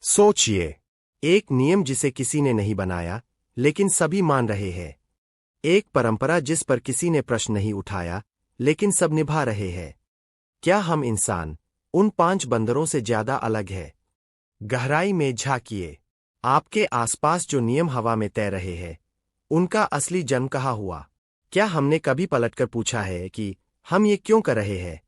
सोचिए, एक नियम जिसे किसी ने नहीं बनाया, लेकिन सभी मान रहे हैं। एक परंपरा जिस पर किसी ने प्रश्न नहीं उठाया, लेकिन सब निभा रहे हैं। क्या हम इंसान उन 5 बंदरों से ज्यादा अलग है? गहराई में झांकिए। आपके आसपास जो नियम हवा में तैर रहे हैं, उनका असली जन्म कहाँ हुआ? क्या हमने कभी पलटकर पूछा है कि हम ये क्यों कर रहे हैं?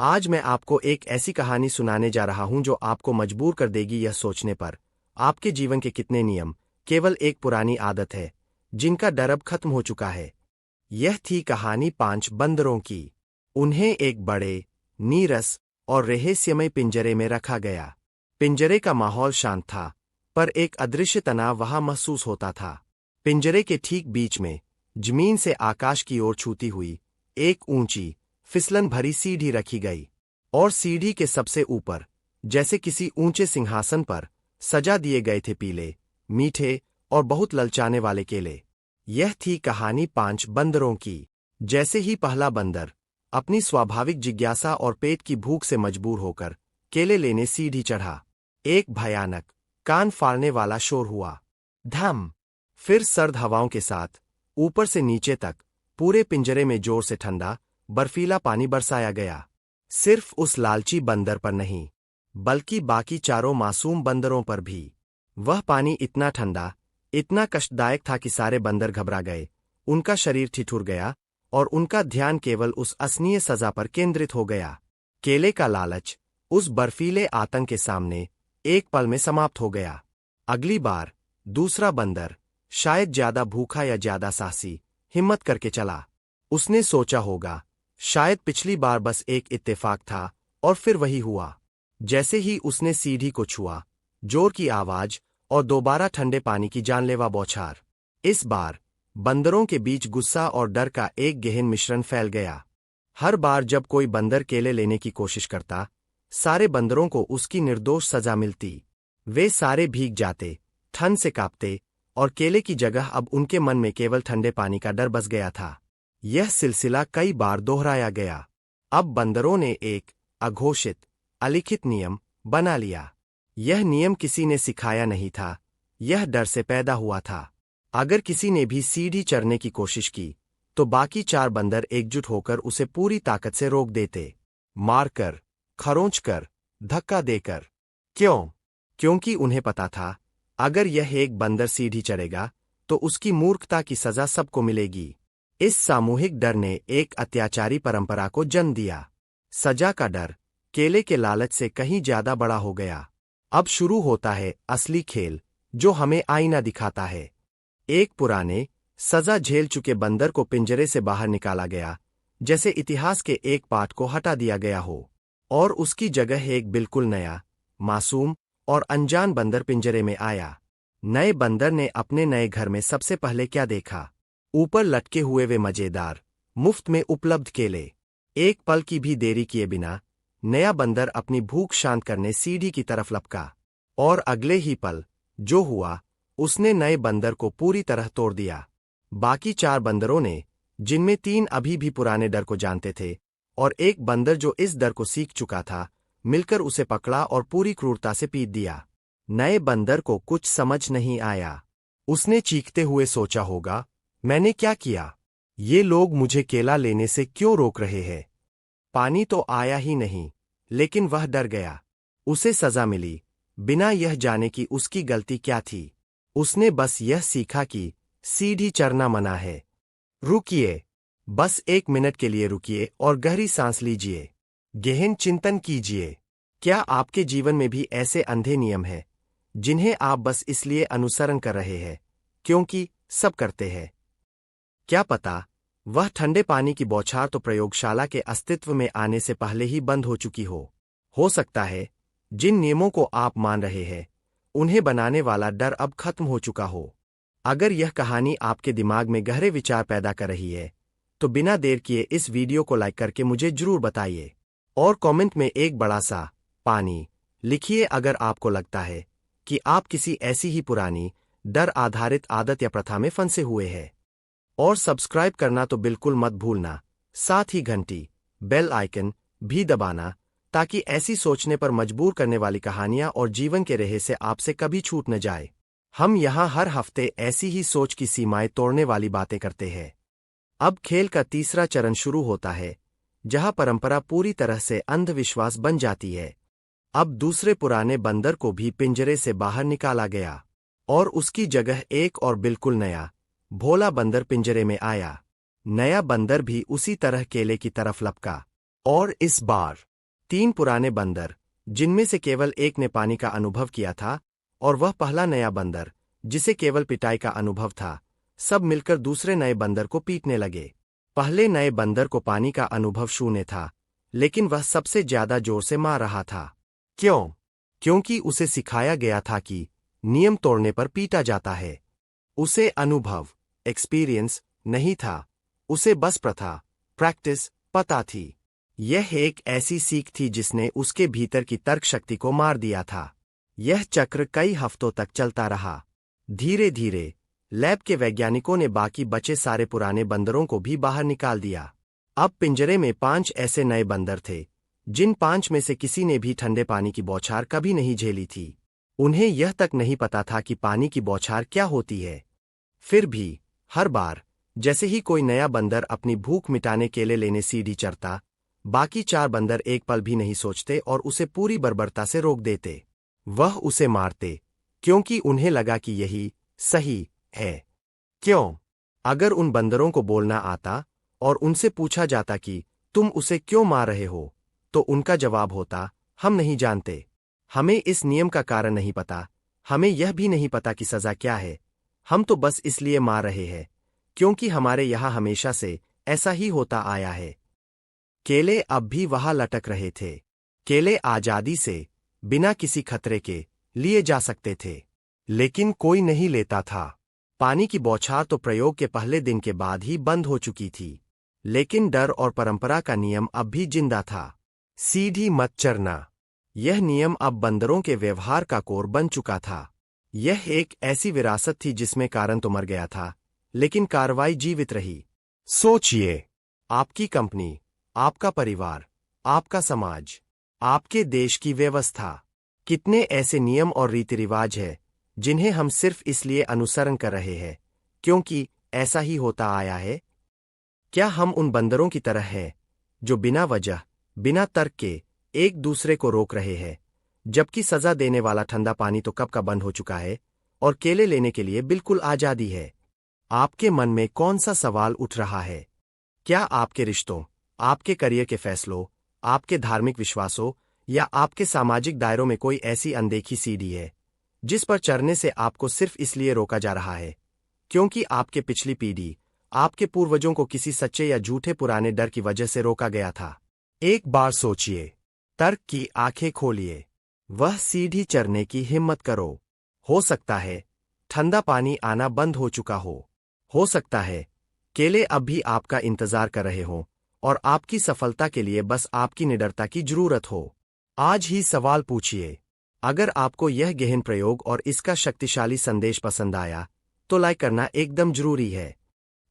आज मैं आपको एक ऐसी कहानी सुनाने जा रहा हूं जो आपको मजबूर कर देगी यह सोचने पर, आपके जीवन के कितने नियम केवल एक पुरानी आदत है, जिनका डर अब खत्म हो चुका है। यह थी कहानी 5 बंदरों की। उन्हें एक बड़े, नीरस और रहस्यमय पिंजरे में रखा गया। पिंजरे का माहौल शांत था, पर एक अदृश्य तनाव वहां महसूस होता था। पिंजरे के ठीक बीच में, जमीन से आकाश की ओर छूती हुई, एक ऊंची, फिसलन भरी सीढ़ी रखी गई, और सीढ़ी के सबसे ऊपर, जैसे किसी ऊंचे सिंहासन पर, सजा दिए गए थे पीले, मीठे और बहुत ललचाने वाले केले। यह थी कहानी 5 बंदरों की। जैसे ही पहला बंदर, अपनी स्वाभाविक जिज्ञासा और पेट की भूख से मजबूर होकर, केले लेने सीढ़ी चढ़ा, एक भयानक, कान फाड़ने वाला शोर हुआ। धम! फिर सर्द हवाओं के साथ, ऊपर से नीचे तक, पूरे पिंजरे में जोर से ठंडा, बर्फीला पानी बरसाया गया। सिर्फ उस लालची बंदर पर नहीं, बल्कि बाकी चारों मासूम बंदरों पर भी। वह पानी इतना ठंडा, इतना कष्टदायक था कि सारे बंदर घबरा गए, उनका शरीर ठिठुर गया, और उनका ध्यान केवल उस असनीय सजा पर केंद्रित हो गया। केले का लालच, उस बर्फीले आतंक के सामने, एक पल में समाप्त हो गया। अगली बार, दूसरा बंदर, शायद ज्यादा भूखा या ज्यादा साहसी, हिम्मत करके चला। उसने सोचा होगा, शायद पिछली बार बस एक इत्तेफाक था, और फिर वही हुआ। जैसे ही उसने सीढ़ी को छुआ, जोर की आवाज, और दोबारा ठंडे पानी की जानलेवा बौछार। इस बार, बंदरों के बीच गुस्सा और डर का एक गहन मिश्रण फैल गया। हर बार जब कोई बंदर केले लेने की कोशिश करता, सारे बंदरों को उसकी निर्दोष सजा मिलती। वे सारे भीग जाते, ठंड से कांपते, और केले की जगह अब उनके मन में केवल ठंडे पानी का डर बस गया था। यह सिलसिला कई बार दोहराया गया। अब बंदरों ने एक अघोषित, अलिखित नियम बना लिया। यह नियम किसी ने सिखाया नहीं था, यह डर से पैदा हुआ था। अगर किसी ने भी सीढ़ी चढ़ने की कोशिश की, तो बाकी 4 बंदर एकजुट होकर उसे पूरी ताकत से रोक देते। मारकर, खरोंचकर, धक्का देकर। क्यों? क्योंकि उन्हें पता था, अगर यह एक बंदर सीढ़ी चढ़ेगा, तो उसकी मूर्खता की सजा सबको मिलेगी। इस सामूहिक डर ने एक अत्याचारी परंपरा को जन्म दिया। सजा का डर, केले के लालच से कहीं ज्यादा बड़ा हो गया। अब शुरू होता है असली खेल, जो हमें आईना दिखाता है। एक पुराने, सजा झेल चुके बंदर को पिंजरे से बाहर निकाला गया, जैसे इतिहास के एक पाठ को हटा दिया गया हो, और उसकी जगह एक बिल्कुल नया, मासूम और अनजान बंदर पिंजरे में आया। नए बंदर ने अपने नए घर में सबसे पहले क्या देखा? ऊपर लटके हुए वे मजेदार, मुफ्त में उपलब्ध केले। एक पल की भी देरी किए बिना, नया बंदर अपनी भूख शांत करने सीढ़ी की तरफ लपका, और अगले ही पल, जो हुआ, उसने नए बंदर को पूरी तरह तोड़ दिया। बाकी 4 बंदरों ने, जिनमें 3 अभी भी पुराने डर को जानते थे, और एक बंदर जो इस डर को सीख चुका था, मिलकर उसे पकड़ा और पूरी क्रूरता से पीट दिया। नए बंदर को कुछ समझ नहीं आया। उसने चीखते हुए सोचा होगा, मैंने क्या किया? ये लोग मुझे केला लेने से क्यों रोक रहे हैं? पानी तो आया ही नहीं, लेकिन वह डर गया। उसे सजा मिली, बिना यह जाने कि उसकी गलती क्या थी। उसने बस यह सीखा कि सीढ़ी चढ़ना मना है। रुकिए, बस 1 मिनट के लिए रुकिए और गहरी सांस लीजिए। गहन चिंतन कीजिए। क्या आपके जीवन में भी ऐसे अंधे नियम हैं, जिन्हें आप बस इसलिए अनुसरण कर रहे हैं, क्योंकि सब करते हैं? क्या पता, वह ठंडे पानी की बौछार तो प्रयोगशाला के अस्तित्व में आने से पहले ही बंद हो चुकी हो। हो सकता है, जिन नियमों को आप मान रहे हैं, उन्हें बनाने वाला डर अब खत्म हो चुका हो। अगर यह कहानी आपके दिमाग में गहरे विचार पैदा कर रही है, तो बिना देर किए इस वीडियो को लाइक करके मुझे जरूर बताइए, और कमेंट में एक बड़ा सा पानी लिखिए अगर आपको लगता है कि आप किसी ऐसी ही पुरानी, डर आधारित आदत या प्रथा में फंसे हुए हैं। और सब्सक्राइब करना तो बिल्कुल मत भूलना, साथ ही घंटी, बेल आइकन भी दबाना, ताकि ऐसी सोचने पर मजबूर करने वाली कहानियां और जीवन के रेहे से आपसे कभी छूट न जाए। हम यहाँ हर हफ्ते ऐसी ही सोच की सीमाएं तोड़ने वाली बातें करते हैं। अब खेल का तीसरा चरण शुरू होता है, जहां परंपरा पूरी तरह से अंधविश्वास बन जाती है। अब दूसरे पुराने बंदर को भी पिंजरे से बाहर निकाला गया और उसकी जगह एक और बिल्कुल नया, भोला बंदर पिंजरे में आया। नया बंदर भी उसी तरह केले की तरफ लपका और इस बार 3 पुराने बंदर, जिनमें से केवल एक ने पानी का अनुभव किया था और वह पहला नया बंदर, जिसे केवल पिटाई का अनुभव था, सब मिलकर दूसरे नए बंदर को पीटने लगे। पहले नए बंदर को पानी का अनुभव शून्य था, लेकिन वह सबसे ज्यादा जोर से मार रहा था। क्यों? क्योंकि उसे सिखाया गया था कि नियम तोड़ने पर पीटा जाता है। उसे अनुभव, एक्सपीरियंस नहीं था, उसे बस प्रथा, प्रैक्टिस पता थी। यह एक ऐसी सीख थी जिसने उसके भीतर की तर्क शक्ति को मार दिया था। यह चक्र कई हफ्तों तक चलता रहा। धीरे धीरे लैब के वैज्ञानिकों ने बाकी बचे सारे पुराने बंदरों को भी बाहर निकाल दिया। अब पिंजरे में 5 ऐसे नए बंदर थे, जिन 5 में से किसी ने भी ठंडे पानी की बौछार कभी नहीं झेली थी। उन्हें यह तक नहीं पता था कि पानी की बौछार क्या होती है। फिर भी हर बार जैसे ही कोई नया बंदर अपनी भूख मिटाने केले लेने सीढ़ी चढ़ता, बाकी 4 बंदर एक पल भी नहीं सोचते और उसे पूरी बर्बरता से रोक देते। वह उसे मारते, क्योंकि उन्हें लगा कि यही सही है। क्यों? अगर उन बंदरों को बोलना आता और उनसे पूछा जाता कि तुम उसे क्यों मार रहे हो, तो उनका जवाब होता, हम नहीं जानते। हमें इस नियम का कारण नहीं पता, हमें यह भी नहीं पता कि सजा क्या है। हम तो बस इसलिए मार रहे हैं, क्योंकि हमारे यहाँ हमेशा से ऐसा ही होता आया है। केले अब भी वहां लटक रहे थे। केले आजादी से, बिना किसी खतरे के, लिए जा सकते थे, लेकिन कोई नहीं लेता था। पानी की बौछार तो प्रयोग के पहले दिन के बाद ही बंद हो चुकी थी, लेकिन डर और परंपरा का नियम अब भी जिंदा था। सीढ़ी मत चढ़ना। यह नियम अब बंदरों के व्यवहार का कोर बन चुका था। यह एक ऐसी विरासत थी जिसमें कारण तो मर गया था, लेकिन कार्रवाई जीवित रही। सोचिए, आपकी कंपनी, आपका परिवार, आपका समाज, आपके देश की व्यवस्था, कितने ऐसे नियम और रीति रिवाज हैं जिन्हें हम सिर्फ इसलिए अनुसरण कर रहे हैं क्योंकि ऐसा ही होता आया है। क्या हम उन बंदरों की तरह हैं जो बिना वजह, बिना तर्क के एक दूसरे को रोक रहे हैं, जबकि सजा देने वाला ठंडा पानी तो कब का बंद हो चुका है और केले लेने के लिए बिल्कुल आजादी है? आपके मन में कौन सा सवाल उठ रहा है? क्या आपके रिश्तों, आपके करियर के फैसलों, आपके धार्मिक विश्वासों या आपके सामाजिक दायरों में कोई ऐसी अनदेखी सीढ़ी है जिस पर चढ़ने से आपको सिर्फ इसलिए रोका जा रहा है क्योंकि आपके पिछली पीढ़ी, आपके पूर्वजों को किसी सच्चे या झूठे पुराने डर की वजह से रोका गया था? एक बार सोचिए, तर्क की आंखें खोलिए, वह सीढ़ी चढ़ने की हिम्मत करो। हो सकता है ठंडा पानी आना बंद हो चुका हो सकता है केले अब भी आपका इंतजार कर रहे हों और आपकी सफलता के लिए बस आपकी निडरता की जरूरत हो। आज ही सवाल पूछिए। अगर आपको यह गहन प्रयोग और इसका शक्तिशाली संदेश पसंद आया, तो लाइक करना एकदम जरूरी है।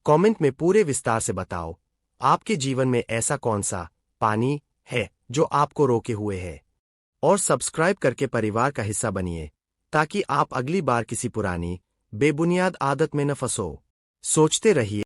कमेंट में पूरे विस्तार से बताओ, आपके जीवन में ऐसा कौन सा पानी है जो आपको रोके हुए है। और सब्सक्राइब करके परिवार का हिस्सा बनिए, ताकि आप अगली बार किसी पुरानी, बेबुनियाद आदत में न फंसो। सोचते रहिए।